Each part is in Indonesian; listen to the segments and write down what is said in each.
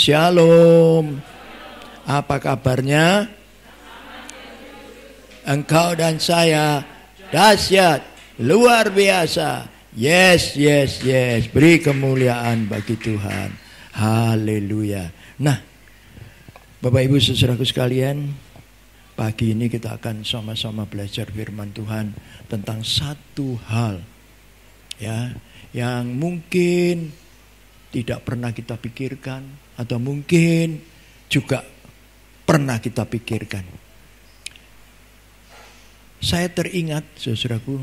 Shalom. Apa kabarnya? Engkau dan saya dahsyat, luar biasa. Yes. Beri kemuliaan bagi Tuhan. Haleluya. Nah, Bapak Ibu saudaraku sekalian, pagi ini kita akan sama-sama belajar firman Tuhan tentang satu hal ya, yang mungkin tidak pernah kita pikirkan atau mungkin juga pernah kita pikirkan. Saya teringat, saudaraku,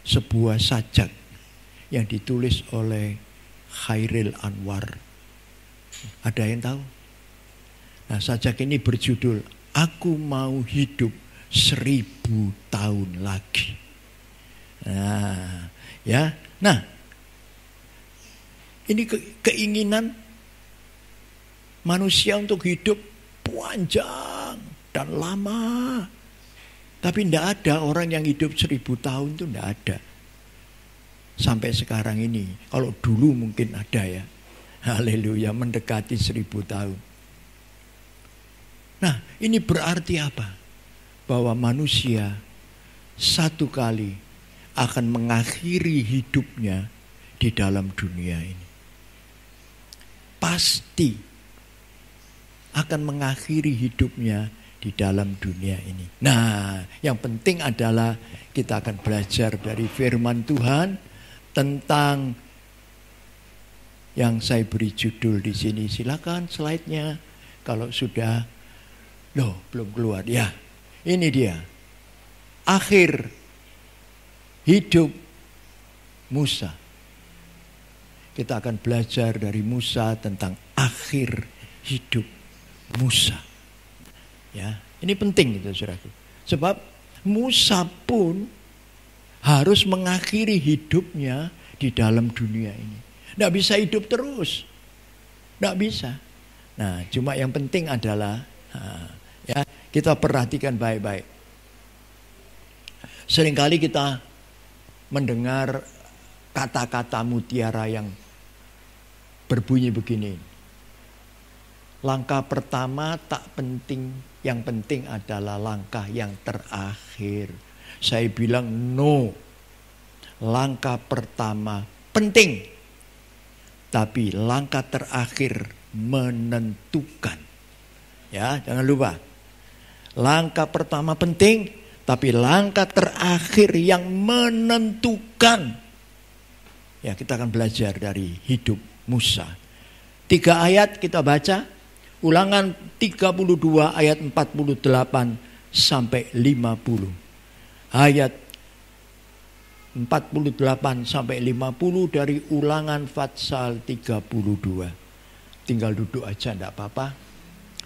sebuah sajak yang ditulis oleh Khairil Anwar. Ada yang tahu? Nah, sajak ini berjudul Aku Mau Hidup 1000 tahun lagi. Nah, ya. Nah, ini keinginan manusia untuk hidup panjang dan lama. Tapi tidak ada orang yang hidup 1000 tahun itu, tidak ada. Sampai sekarang ini. Kalau dulu mungkin ada ya. Haleluya, mendekati 1000 tahun. Nah, ini berarti apa? Bahwa manusia satu kali akan mengakhiri hidupnya di dalam dunia ini. Pasti akan mengakhiri hidupnya di dalam dunia ini. Nah, yang penting adalah kita akan belajar dari firman Tuhan tentang yang saya beri judul di sini. Silakan slide-nya kalau sudah. Loh, belum keluar. Ya, ini dia. Akhir hidup Musa. Kita akan belajar dari Musa tentang akhir hidup Musa. Ya, ini penting itu, saudaraku. Sebab Musa pun harus mengakhiri hidupnya di dalam dunia ini. Tidak bisa hidup terus. Tidak bisa. Nah, cuma yang penting adalah ya, kita perhatikan baik-baik. Seringkali kita mendengar kata-kata mutiara yang berbunyi begini. Langkah pertama tak penting, yang penting adalah langkah yang terakhir. Saya bilang no. Langkah pertama penting, tapi langkah terakhir menentukan. Ya, jangan lupa. Langkah pertama penting, tapi langkah terakhir yang menentukan. Ya, kita akan belajar dari hidup Musa. 3 ayat kita baca. Ulangan 32 ayat 48 sampai 50. Ayat 48 sampai 50 dari Ulangan Fatsal 32. Tinggal duduk aja, enggak apa-apa.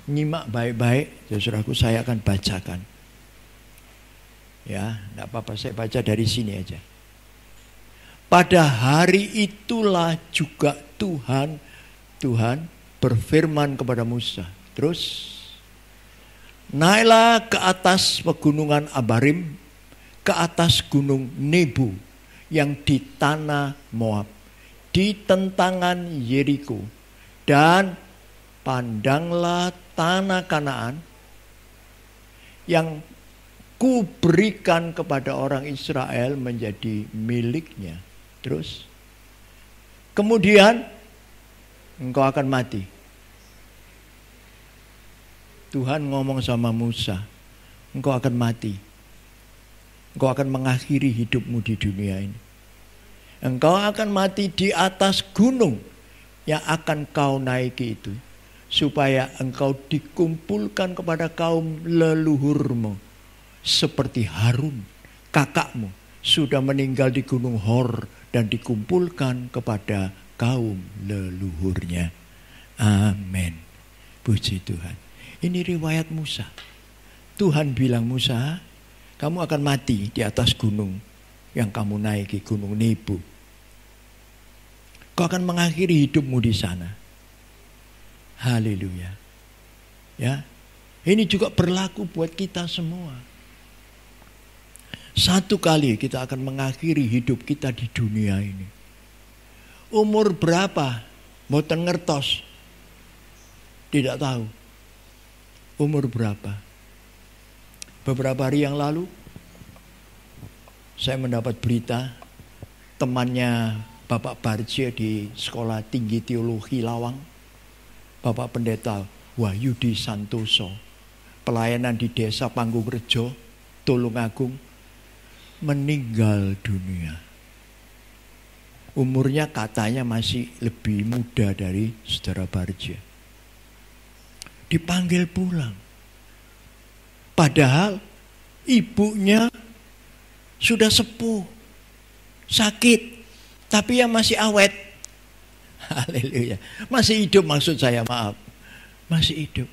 Nyimak baik-baik, saudaraku, saya akan bacakan. Ya, enggak apa-apa, saya baca dari sini aja. Pada hari itulah juga Tuhan berfirman kepada Musa. Terus, naiklah ke atas pegunungan Abarim, ke atas gunung Nebo yang di tanah Moab, di tentangan Yeriko, dan pandanglah tanah Kanaan yang kuberikan kepada orang Israel menjadi miliknya. Terus, kemudian engkau akan mati. Tuhan ngomong sama Musa, engkau akan mati. Engkau akan mengakhiri hidupmu di dunia ini. Engkau akan mati di atas gunung yang akan kau naiki itu, supaya engkau dikumpulkan kepada kaum leluhurmu, seperti Harun kakakmu sudah meninggal di gunung Hor dan dikumpulkan kepada kaum leluhurnya. Amin. Puji Tuhan. Ini riwayat Musa. Tuhan bilang, Musa, kamu akan mati di atas gunung yang kamu naiki, gunung Nebo. Kau akan mengakhiri hidupmu di sana. Haleluya. Ya. Ini juga berlaku buat kita semua. Satu kali kita akan mengakhiri hidup kita di dunia ini. Umur berapa? Mboten ngertos. Tidak tahu umur berapa. Beberapa hari yang lalu saya mendapat berita temannya Bapak Barje di Sekolah Tinggi Teologi Lawang, Bapak Pendeta Wahyudi Santoso, pelayanan di desa Panggung-Rejo, Tulungagung, meninggal dunia. Umurnya katanya masih lebih muda dari saudara Barje. Dipanggil pulang. Padahal ibunya sudah sepuh, sakit, tapi yang masih awet. Haleluya. Masih hidup maksud saya, maaf. Masih hidup.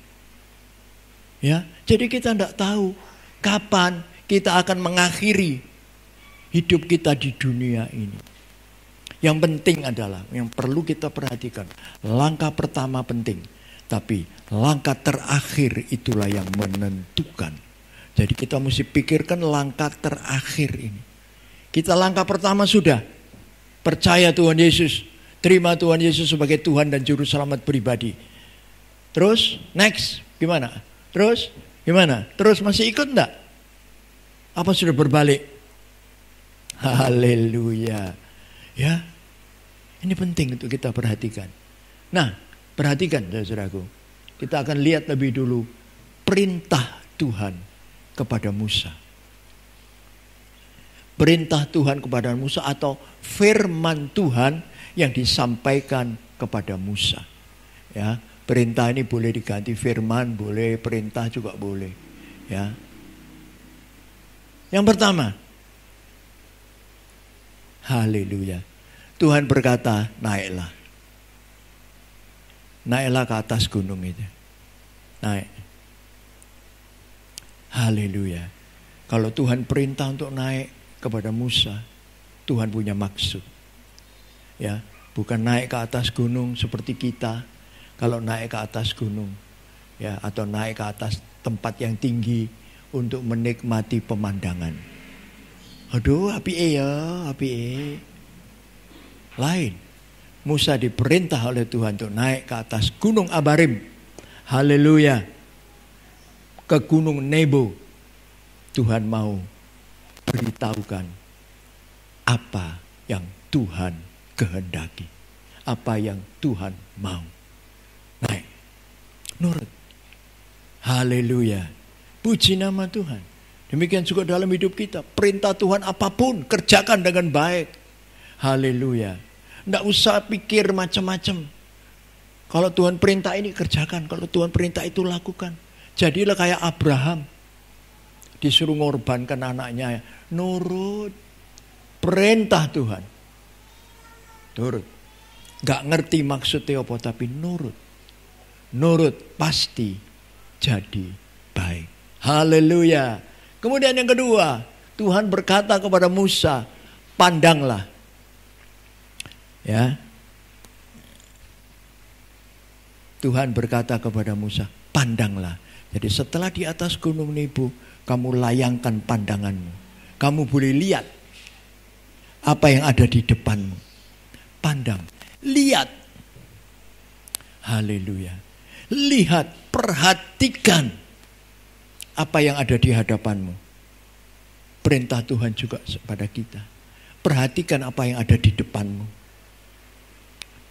Ya, jadi kita tidak tahu kapan kita akan mengakhiri hidup kita di dunia ini. Yang penting adalah, yang perlu kita perhatikan, langkah pertama penting, tapi langkah terakhir itulah yang menentukan. Jadi kita mesti pikirkan langkah terakhir ini. Kita langkah pertama sudah percaya Tuhan Yesus, terima Tuhan Yesus sebagai Tuhan dan Juru Selamat pribadi. Terus next gimana? Terus gimana? Terus masih ikut enggak? Apa sudah berbalik? Haleluya. Ya, ini penting untuk kita perhatikan. Nah, perhatikan saudaraku. Kita akan lihat lebih dulu perintah Tuhan kepada Musa. Perintah Tuhan kepada Musa atau firman Tuhan yang disampaikan kepada Musa. Ya, perintah ini boleh diganti firman, boleh perintah juga boleh. Ya. Yang pertama, haleluya. Tuhan berkata, naiklah. Naiklah ke atas gunung itu. Naik. Haleluya. Kalau Tuhan perintah untuk naik kepada Musa, Tuhan punya maksud. Ya, bukan naik ke atas gunung seperti kita. Kalau naik ke atas gunung, ya, atau naik ke atas tempat yang tinggi untuk menikmati pemandangan. Aduh, api ya, api. Lain. Musa diperintah oleh Tuhan untuk naik ke atas gunung Abarim. Haleluya. Ke gunung Nebo. Tuhan mau beritahukan apa yang Tuhan kehendaki. Apa yang Tuhan mau. Naik. Nurut. Haleluya. Puji nama Tuhan. Demikian juga dalam hidup kita. Perintah Tuhan apapun, kerjakan dengan baik. Haleluya. Tidak usah pikir macam-macam. Kalau Tuhan perintah ini kerjakan. Kalau Tuhan perintah itu lakukan. Jadilah kayak Abraham. Disuruh ngorbankan anaknya. Nurut. Perintah Tuhan. Nurut. Gak ngerti maksudnya apa. Tapi nurut. Nurut pasti jadi baik. Haleluya. Kemudian yang kedua. Tuhan berkata kepada Musa. Pandanglah. Ya. Tuhan berkata kepada Musa, pandanglah. Jadi setelah di atas gunung Nebo, kamu layangkan pandanganmu. Kamu boleh lihat apa yang ada di depanmu. Pandang, lihat. Haleluya. Lihat, perhatikan apa yang ada di hadapanmu. Perintah Tuhan juga kepada kita. Perhatikan apa yang ada di depanmu.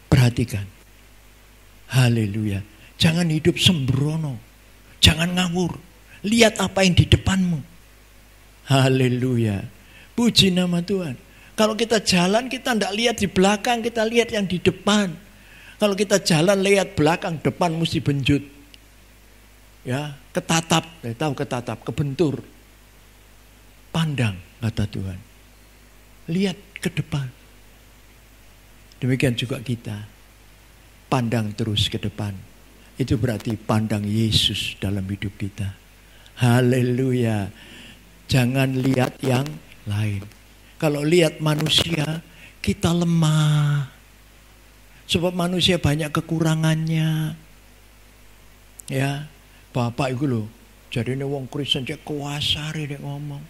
Perhatikan. Haleluya. Jangan hidup sembrono. Jangan ngawur. Lihat apa yang di depanmu. Haleluya. Puji nama Tuhan. Kalau kita jalan, kita tidak lihat di belakang, kita lihat yang di depan. Kalau kita jalan, lihat belakang, depan mesti benjut. Ya, ketatap. Tahu ketatap, kebentur. Pandang, kata Tuhan. Lihat ke depan. Demikian juga kita. Pandang terus ke depan. Itu berarti pandang Yesus dalam hidup kita. Haleluya. Jangan lihat yang lain. Kalau lihat manusia, kita lemah. Sebab manusia banyak kekurangannya. Ya, Bapak itu loh. Jadi ini wong Kristen cek kuasa ini ngomong.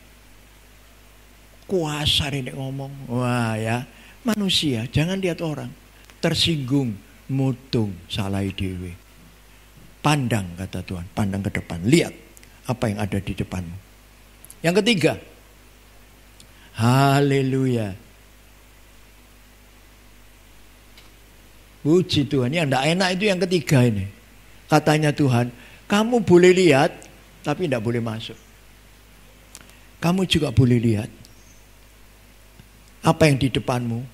Kuasa ini ngomong. Wah ya. Manusia, jangan lihat orang. Tersinggung, mutung, salah dewe. Pandang, kata Tuhan, pandang ke depan. Lihat apa yang ada di depanmu. Yang ketiga, haleluya. Puji Tuhan. Yang tidak enak itu yang ketiga ini. Katanya Tuhan, kamu boleh lihat, tapi tidak boleh masuk. Kamu juga boleh lihat apa yang di depanmu.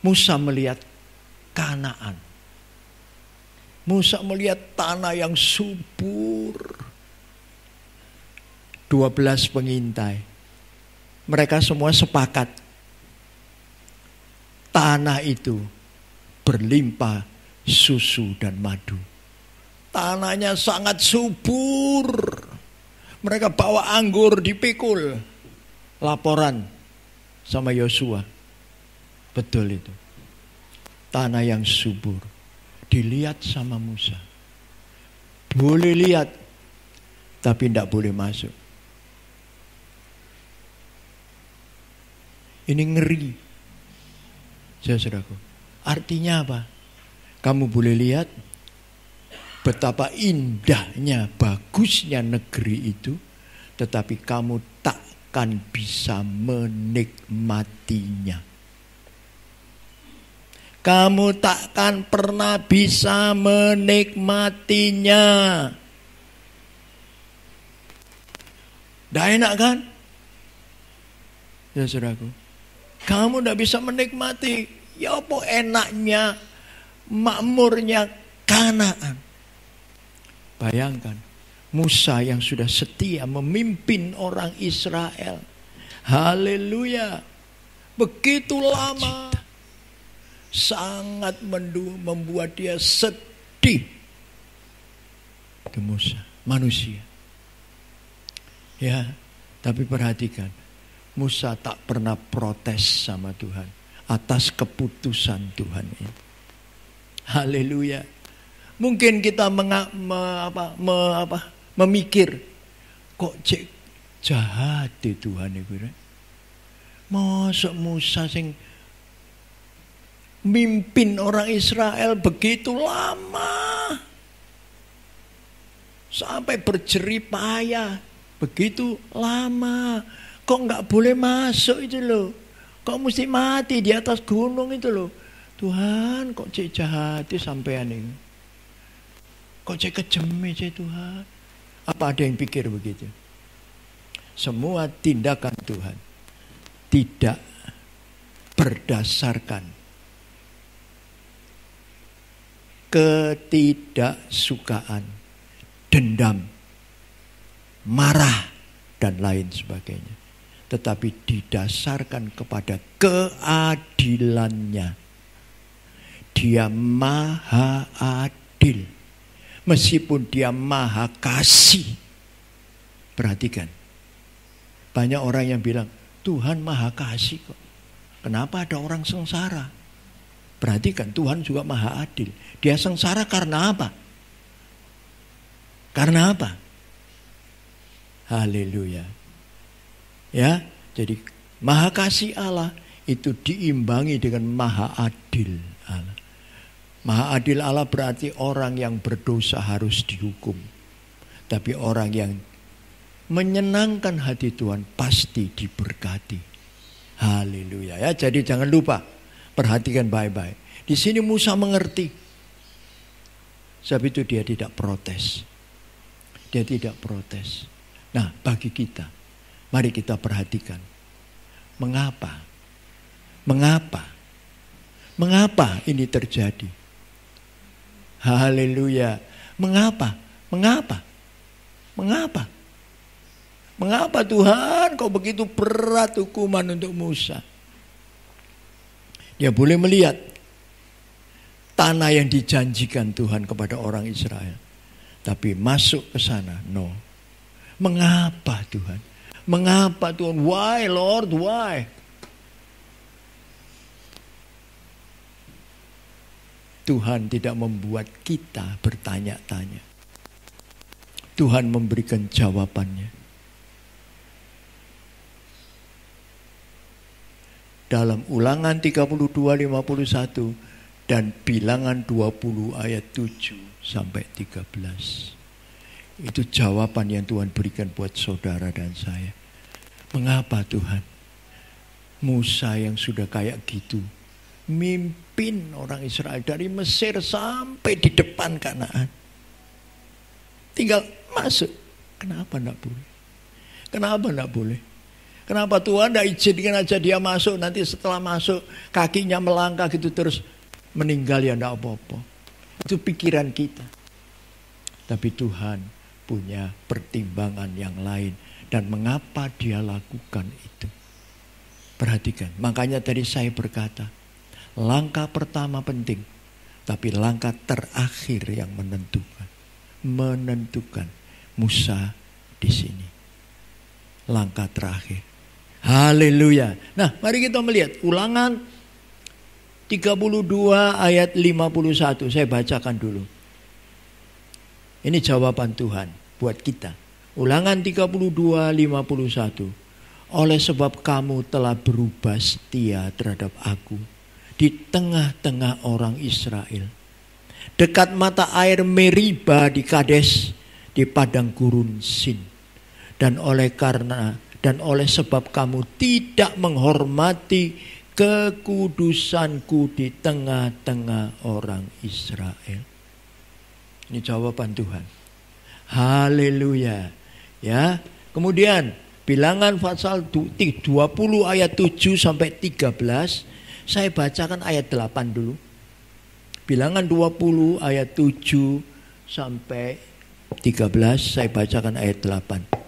Musa melihat Kanaan. Musa melihat tanah yang subur. 12 pengintai. Mereka semua sepakat. Tanah itu berlimpah susu dan madu. Tanahnya sangat subur. Mereka bawa anggur dipikul. Laporan sama Yosua. Betul itu. Tanah yang subur. Dilihat sama Musa. Boleh lihat, tapi tidak boleh masuk. Ini ngeri. Saudaraku. Artinya apa? Kamu boleh lihat betapa indahnya, bagusnya negeri itu, tetapi kamu takkan bisa menikmatinya. Kamu takkan pernah bisa menikmatinya. Tidak enak kan? Ya saudaraku. Kamu tidak bisa menikmati. Ya apa enaknya, makmurnya Kanaan. Bayangkan, Musa yang sudah setia memimpin orang Israel. Haleluya. Begitu lama. Sangat membuat dia sedih. Itu Musa, manusia. Ya, tapi perhatikan. Musa tak pernah protes sama Tuhan atas keputusan Tuhan ini. Haleluya. Mungkin kita memikir, kok cek jahat deh Tuhan itu. Masa Musa sing mimpin orang Israel begitu lama. Sampai berjerih payah. Begitu lama. Kok nggak boleh masuk itu loh. Kok mesti mati di atas gunung itu loh. Tuhan kok cek jahat sampean ini. Kok cek kejem cek Tuhan. Apa ada yang pikir begitu? Semua tindakan Tuhan tidak berdasarkan ketidaksukaan, dendam, marah, dan lain sebagainya. Tetapi didasarkan kepada keadilannya. Dia maha adil. Meskipun dia maha kasih. Perhatikan. Banyak orang yang bilang, Tuhan maha kasih kok. Kenapa ada orang sengsara? Perhatikan, Tuhan juga maha adil. Dia sengsara karena apa? Karena apa? Haleluya. Ya, jadi maha kasih Allah itu diimbangi dengan maha adil Allah. Maha adil Allah berarti orang yang berdosa harus dihukum. Tapi orang yang menyenangkan hati Tuhan pasti diberkati. Haleluya. Ya, jadi jangan lupa perhatikan baik-baik. Di sini Musa mengerti. Sebab itu dia tidak protes. Dia tidak protes. Nah, bagi kita, mari kita perhatikan. Mengapa? Mengapa? Mengapa ini terjadi? Haleluya. Mengapa? Mengapa? Mengapa? Mengapa Tuhan kau begitu berat hukuman untuk Musa? Dia boleh melihat tanah yang dijanjikan Tuhan kepada orang Israel. Tapi masuk ke sana, no. Mengapa Tuhan? Mengapa Tuhan? Why Lord? Why? Tuhan tidak membuat kita bertanya-tanya. Tuhan memberikan jawabannya. Dalam Ulangan 32:51 dan Bilangan 20 ayat 7. sampai 13. Itu jawaban yang Tuhan berikan buat saudara dan saya. Mengapa Tuhan? Musa yang sudah kayak gitu mimpin orang Israel dari Mesir sampai di depan Kanaan. Tinggal masuk. Kenapa enggak boleh? Kenapa enggak boleh? Kenapa Tuhan enggak izinkan aja dia masuk, nanti setelah masuk kakinya melangkah gitu terus meninggal ya enggak apa-apa. Itu pikiran kita. Tapi Tuhan punya pertimbangan yang lain. Dan mengapa dia lakukan itu? Perhatikan, makanya tadi saya berkata, langkah pertama penting, tapi langkah terakhir yang menentukan. Menentukan Musa di sini. Langkah terakhir. Haleluya. Nah, mari kita melihat Ulangan 32 ayat 51. Saya bacakan dulu. Ini jawaban Tuhan buat kita. Ulangan 32, 51. Oleh sebab kamu telah berubah setia terhadap aku di tengah-tengah orang Israel, dekat mata air Meriba di Kades, di padang gurun Sin. Dan oleh sebab kamu tidak menghormati kekudusanku di tengah-tengah orang Israel. Ini jawaban Tuhan. Haleluya. Ya. Kemudian Bilangan pasal 20 ayat 7 sampai 13. Saya bacakan ayat 8 dulu. Bilangan 20 ayat 7 sampai 13. Saya bacakan ayat 8.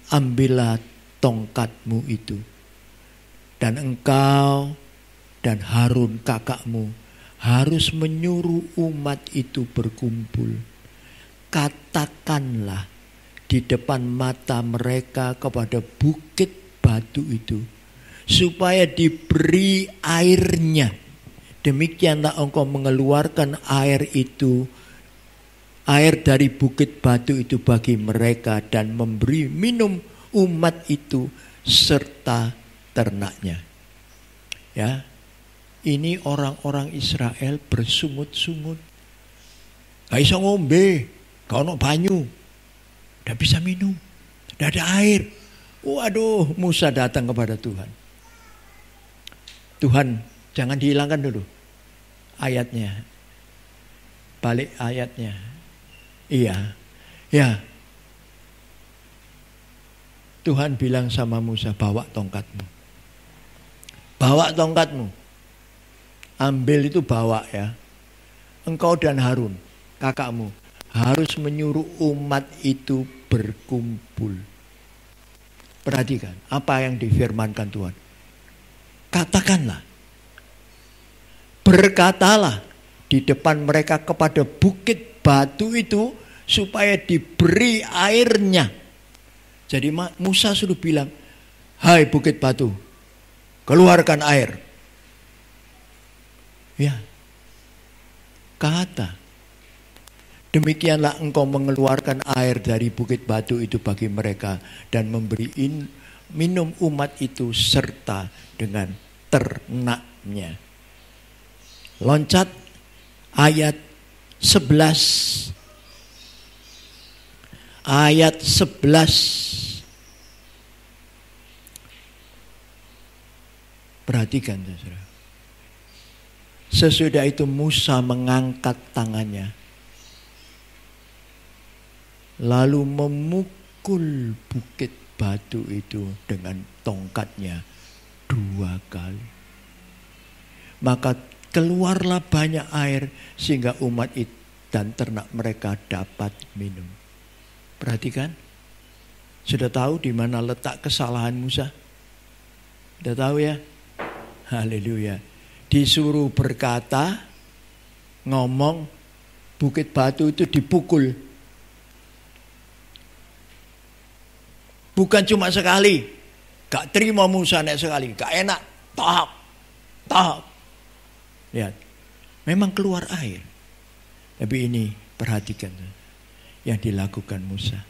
Ambillah tongkatmu itu, dan engkau dan Harun kakakmu harus menyuruh umat itu berkumpul. Katakanlah di depan mata mereka kepada bukit batu itu, supaya diberi airnya. Demikianlah engkau mengeluarkan air itu, air dari bukit batu itu bagi mereka, dan memberi minum umat itu serta ternaknya. Ya, ini orang-orang Israel bersungut-sungut. Gak bisa ngombe, gak ada banyu, gak bisa minum, gak ada air. Waduh, Musa datang kepada Tuhan. Tuhan, jangan dihilangkan dulu ayatnya. Balik ayatnya. Iya, ya. Tuhan bilang sama Musa, bawa tongkatmu. Bawa tongkatmu. Ambil itu bawa ya. Engkau dan Harun, kakakmu, harus menyuruh umat itu berkumpul. Perhatikan apa yang difirmankan Tuhan. Katakanlah, berkatalah di depan mereka kepada bukit batu itu, supaya diberi airnya. Jadi Musa sudah bilang, hai bukit batu, keluarkan air. Ya, kata, demikianlah engkau mengeluarkan air dari bukit batu itu bagi mereka, dan memberi minum umat itu serta dengan ternaknya. Loncat ayat 11. Ayat 11. Perhatikan saudara. Sesudah itu Musa mengangkat tangannya, lalu memukul bukit batu itu dengan tongkatnya 2 kali. Maka keluarlah banyak air, sehingga umat itu dan ternak mereka dapat minum. Perhatikan, sudah tahu di mana letak kesalahan Musa? Sudah tahu ya? Haleluya. Disuruh berkata, ngomong, bukit batu itu dipukul. Bukan cuma sekali. Gak terima Musa naik sekali. Gak enak. Tahap. Lihat. Memang keluar air. Tapi ini perhatikan yang dilakukan Musa.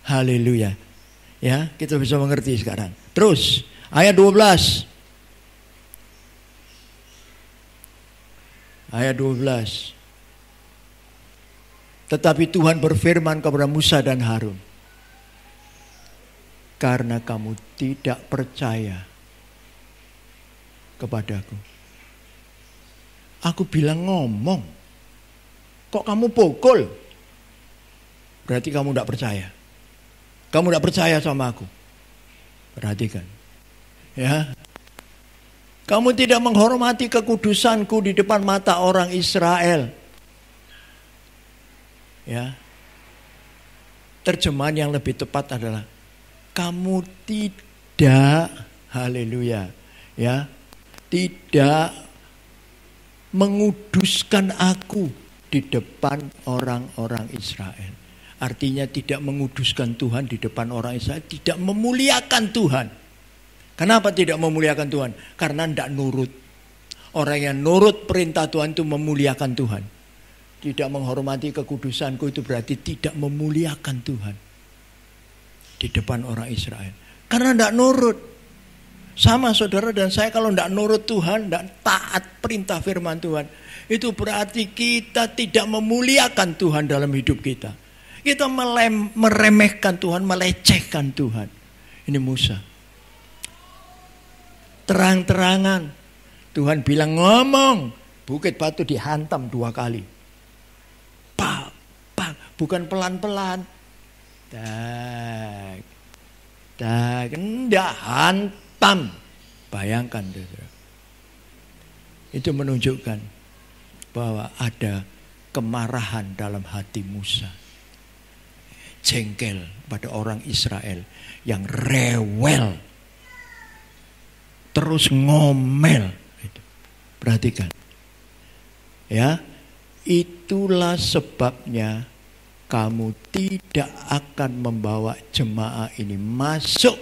Haleluya. Ya, kita bisa mengerti sekarang. Terus ayat 12. Ayat 12. Tetapi Tuhan berfirman kepada Musa dan Harun, karena kamu tidak percaya kepadaku. Aku bilang ngomong, kok kamu pukul? Berarti kamu tidak percaya. Kamu tidak percaya sama aku. Perhatikan. Ya. Kamu tidak menghormati kekudusanku di depan mata orang Israel. Ya. Terjemahan yang lebih tepat adalah kamu tidak, haleluya, ya, tidak menguduskan aku di depan orang-orang Israel. Artinya tidak menguduskan Tuhan di depan orang Israel, tidak memuliakan Tuhan. Kenapa tidak memuliakan Tuhan? Karena tidak nurut. Orang yang nurut perintah Tuhan itu memuliakan Tuhan. Tidak menghormati kekudusanku itu berarti tidak memuliakan Tuhan di depan orang Israel. Karena tidak nurut. Sama saudara dan saya kalau tidak nurut Tuhan, tidak taat perintah firman Tuhan, itu berarti kita tidak memuliakan Tuhan dalam hidup kita. Kita meremehkan Tuhan, melecehkan Tuhan. Ini Musa. Terang-terangan Tuhan bilang ngomong, bukit batu dihantam 2 kali. Pak, bukan pelan-pelan. Tak, enggak, hantam. Bayangkan, saudara. Itu menunjukkan bahwa ada kemarahan dalam hati Musa. Jengkel pada orang Israel yang rewel. Terus ngomel. Perhatikan. Ya, itulah sebabnya kamu tidak akan membawa jemaah ini masuk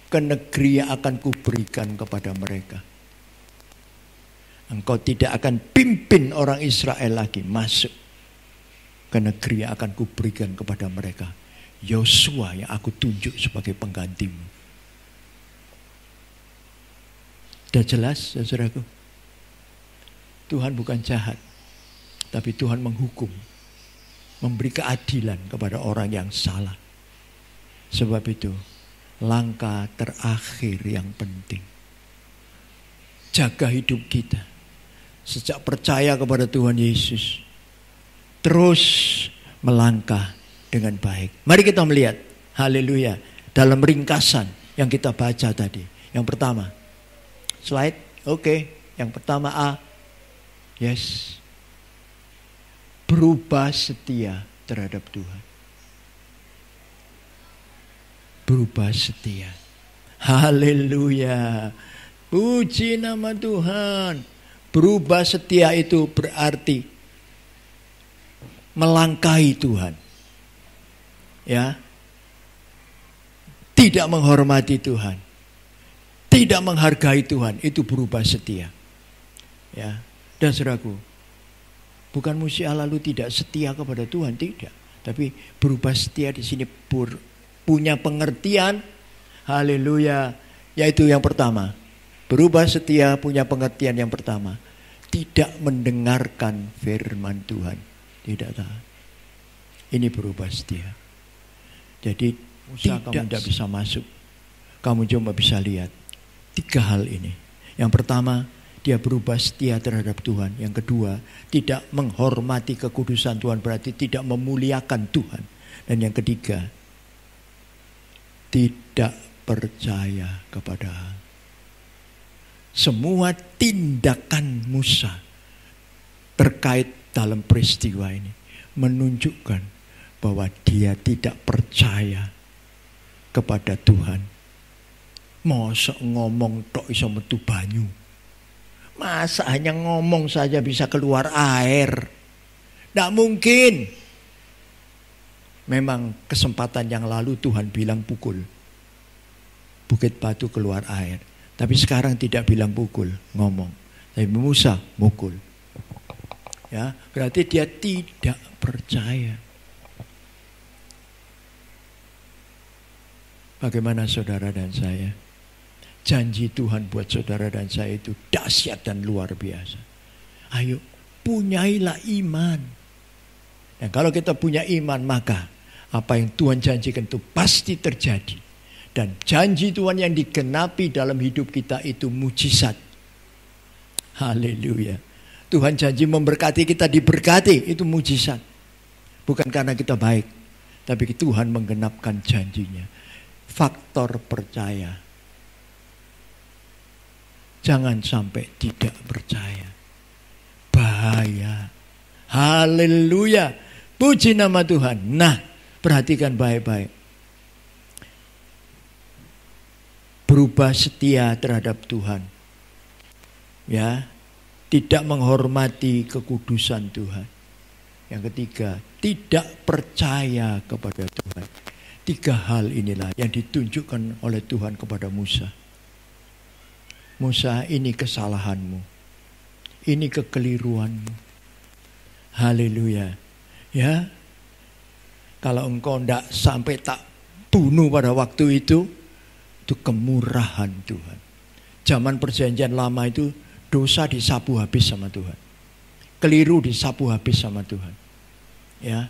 ke negeri yang akan kuberikan kepada mereka. Engkau tidak akan pimpin orang Israel lagi masuk ke negeri yang akan kuberikan kepada mereka. Yosua yang aku tunjuk sebagai penggantimu. Sudah jelas, saudaraku? Tuhan bukan jahat, tapi Tuhan menghukum. Memberi keadilan kepada orang yang salah. Sebab itu, langkah terakhir yang penting. Jaga hidup kita. Sejak percaya kepada Tuhan Yesus. Terus melangkah dengan baik. Mari kita melihat. Haleluya. Dalam ringkasan yang kita baca tadi. Yang pertama. Slide. Oke. Yang pertama A. Yes. Berubah setia terhadap Tuhan. Berubah setia. Haleluya. Puji nama Tuhan. Berubah setia itu berarti melangkahi Tuhan. Ya. Tidak menghormati Tuhan. Tidak menghargai Tuhan. Itu berubah setia. Ya. Dan saudaraku, bukan musia lalu tidak setia kepada Tuhan, tidak. Tapi berubah setia di sini punya pengertian, haleluya, yaitu yang pertama. Berubah setia punya pengertian yang pertama. Tidak mendengarkan firman Tuhan. Tidak tahu. Ini berubah setia. Jadi kamu tidak bisa masuk. Kamu cuma bisa lihat 3 hal ini. Yang pertama, dia berubah setia terhadap Tuhan. Yang kedua, tidak menghormati kekudusan Tuhan, berarti tidak memuliakan Tuhan. Dan yang ketiga, tidak percaya kepada semua tindakan Musa terkait dalam peristiwa ini menunjukkan bahwa dia tidak percaya kepada Tuhan. Masa ngomong tok iso metu banyu. Masa hanya ngomong saja bisa keluar air? Tidak mungkin. Memang kesempatan yang lalu Tuhan bilang pukul. Bukit batu keluar air. Tapi sekarang tidak bilang pukul, ngomong. Tapi Musa mukul. Ya, berarti dia tidak percaya. Bagaimana saudara dan saya? Janji Tuhan buat saudara dan saya itu dahsyat dan luar biasa. Ayo, punyailah iman. Dan kalau kita punya iman, maka apa yang Tuhan janjikan itu pasti terjadi. Dan janji Tuhan yang digenapi dalam hidup kita itu mujizat. Haleluya. Tuhan janji memberkati kita, diberkati, itu mujizat. Bukan karena kita baik, tapi Tuhan menggenapkan janjinya. Faktor percaya. Jangan sampai tidak percaya. Bahaya. Haleluya. Puji nama Tuhan. Nah, perhatikan baik-baik. Berubah setia terhadap Tuhan. Ya, tidak menghormati kekudusan Tuhan. Yang ketiga, tidak percaya kepada Tuhan. 3 hal inilah yang ditunjukkan oleh Tuhan kepada Musa. Musa, ini kesalahanmu. Ini kekeliruanmu. Haleluya. Ya. Kalau engkau tidak sampai tak bunuh pada waktu itu kemurahan Tuhan. Zaman perjanjian lama itu dosa disapu habis sama Tuhan. Keliru disapu habis sama Tuhan. Ya.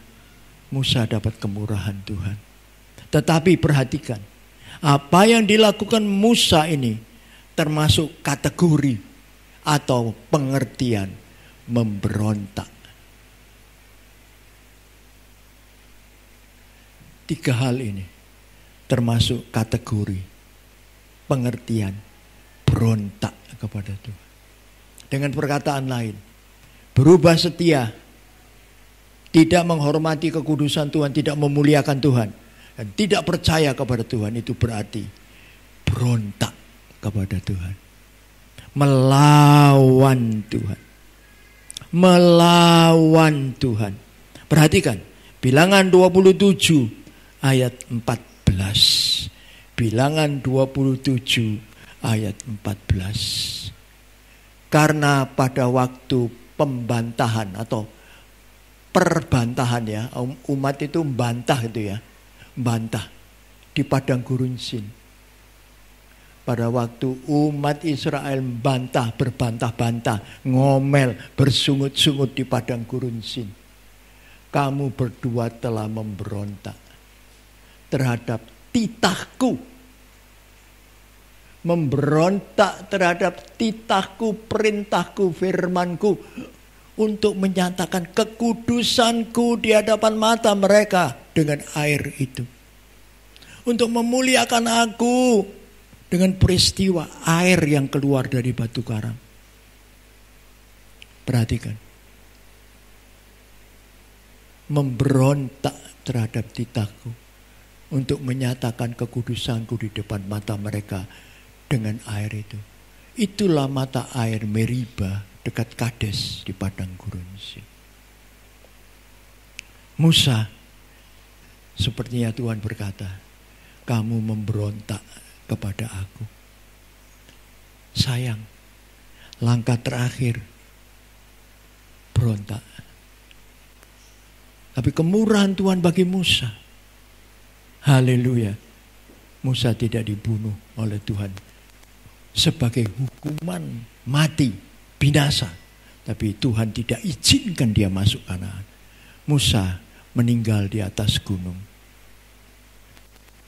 Musa dapat kemurahan Tuhan. Tetapi perhatikan, apa yang dilakukan Musa ini termasuk kategori atau pengertian memberontak. 3 hal ini termasuk kategori pengertian berontak kepada Tuhan. Dengan perkataan lain, berubah setia, tidak menghormati kekudusan Tuhan, tidak memuliakan Tuhan, dan tidak percaya kepada Tuhan, itu berarti berontak kepada Tuhan. Melawan Tuhan. Melawan Tuhan. Perhatikan, Bilangan 27 ayat 14. Bilangan 27 ayat 14. Karena pada waktu pembantahan atau perbantahan, ya, umat itu membantah itu ya, bantah di padang gurun Sin. Pada waktu umat Israel membantah, berbantah-bantah, ngomel, bersungut-sungut di padang gurun Sin, kamu berdua telah memberontak terhadap titahku, memberontak terhadap titahku, perintahku, firmanku, untuk menyatakan kekudusanku di hadapan mata mereka dengan air itu. Untuk memuliakan aku dengan peristiwa air yang keluar dari batu karang. Perhatikan. Memberontak terhadap titahku untuk menyatakan kekudusanku di depan mata mereka dengan air itu. Itulah mata air Meriba dekat Kades di padang gurun Sin. Musa, sepertinya Tuhan berkata, kamu memberontak kepada aku. Sayang, langkah terakhir berontak. Tapi kemurahan Tuhan bagi Musa. Haleluya. Musa tidak dibunuh oleh Tuhan sebagai hukuman mati, binasa. Tapi Tuhan tidak izinkan dia masuk Kanaan. Musa meninggal di atas gunung.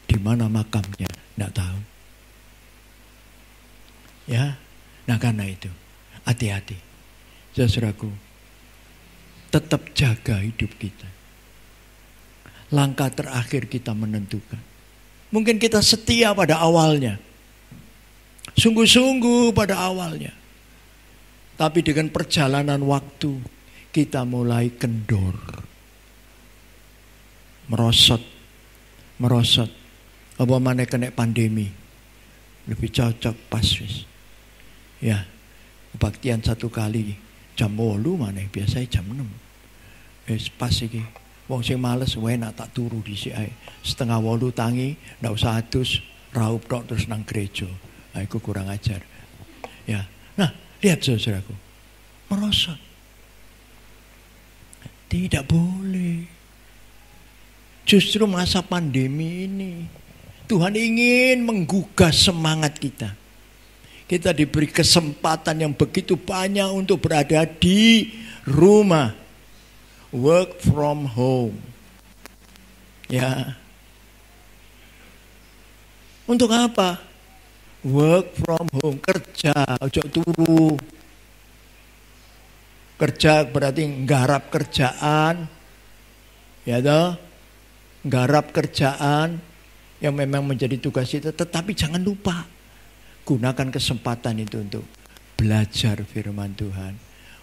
Di mana makamnya? Tidak tahu. Ya, nah karena itu hati-hati, saudaraku, tetap jaga hidup kita. Langkah terakhir kita menentukan. Mungkin kita setia pada awalnya, sungguh-sungguh pada awalnya, tapi dengan perjalanan waktu kita mulai kendor, merosot. Apa mana kena pandemi, lebih cocok pas wis. Ya, kebaktian 1 kali jam 8 mana, biasanya jam 6. Wis pas iki. Wong sing males wae nak tak turu dhisik ae. 7:30 tangi, ndak usah adus, raup tok terus nang gereja. Nah, iku kurang ajar. Ya. Nah, lihat saudaraku. Merosot. Tidak boleh. Justru masa pandemi ini Tuhan ingin menggugah semangat kita. Kita diberi kesempatan yang begitu banyak untuk berada di rumah, work from home. Ya. Untuk apa? Work from home, kerja, ojo turu. Kerja berarti nggarap kerjaan. Ya toh? Nggarap kerjaan yang memang menjadi tugas kita, tetapi jangan lupa gunakan kesempatan itu untuk belajar firman Tuhan,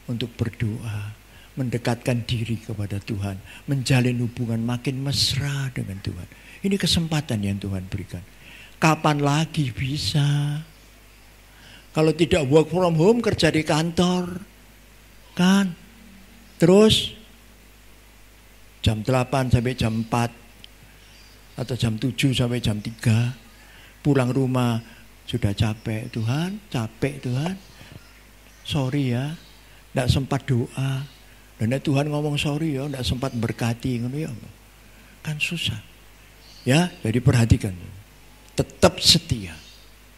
untuk berdoa, mendekatkan diri kepada Tuhan, menjalin hubungan makin mesra dengan Tuhan. Ini kesempatan yang Tuhan berikan. Kapan lagi bisa? Kalau tidak work from home, kerja di kantor, kan? Terus jam 8 sampai jam 4 atau jam 7 sampai jam 3, pulang rumah sudah capek. Tuhan, capek Tuhan. Sorry ya, tidak sempat doa. Dan Tuhan ngomong sorry ya, tidak sempat berkati, ya. Kan susah. Ya, jadi perhatikan. Tetap setia.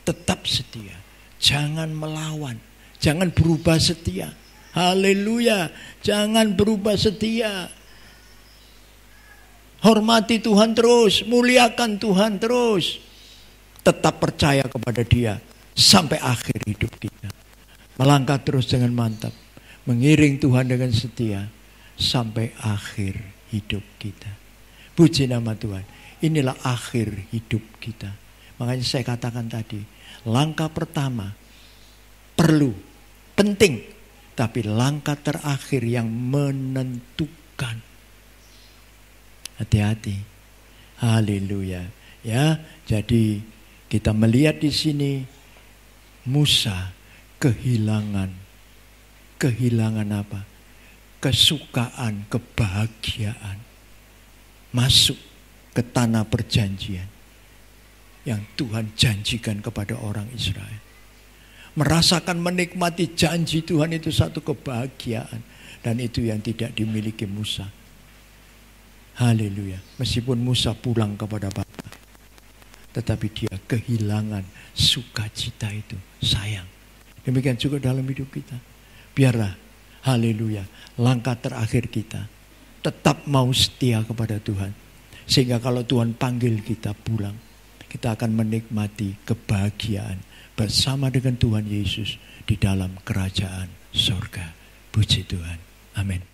Tetap setia. Jangan melawan. Jangan berubah setia. Haleluya. Jangan berubah setia. Hormati Tuhan terus. Muliakan Tuhan terus. Tetap percaya kepada Dia sampai akhir hidup kita. Melangkah terus dengan mantap. Mengiring Tuhan dengan setia sampai akhir hidup kita. Puji nama Tuhan. Inilah akhir hidup kita. Makanya saya katakan tadi, langkah pertama perlu, penting, tapi langkah terakhir yang menentukan. Hati-hati. Haleluya. Ya, jadi kita melihat di sini Musa kehilangan apa? Kesukaan, kebahagiaan. Masuk ke tanah perjanjian yang Tuhan janjikan kepada orang Israel. Merasakan menikmati janji Tuhan itu satu kebahagiaan. Dan itu yang tidak dimiliki Musa. Haleluya. Meskipun Musa pulang kepada Bapa, tetapi dia kehilangan sukacita itu. Sayang. Demikian juga dalam hidup kita. Biarlah, haleluya, langkah terakhir kita tetap mau setia kepada Tuhan. Sehingga kalau Tuhan panggil kita pulang, kita akan menikmati kebahagiaan bersama dengan Tuhan Yesus di dalam kerajaan surga. Puji Tuhan. Amin.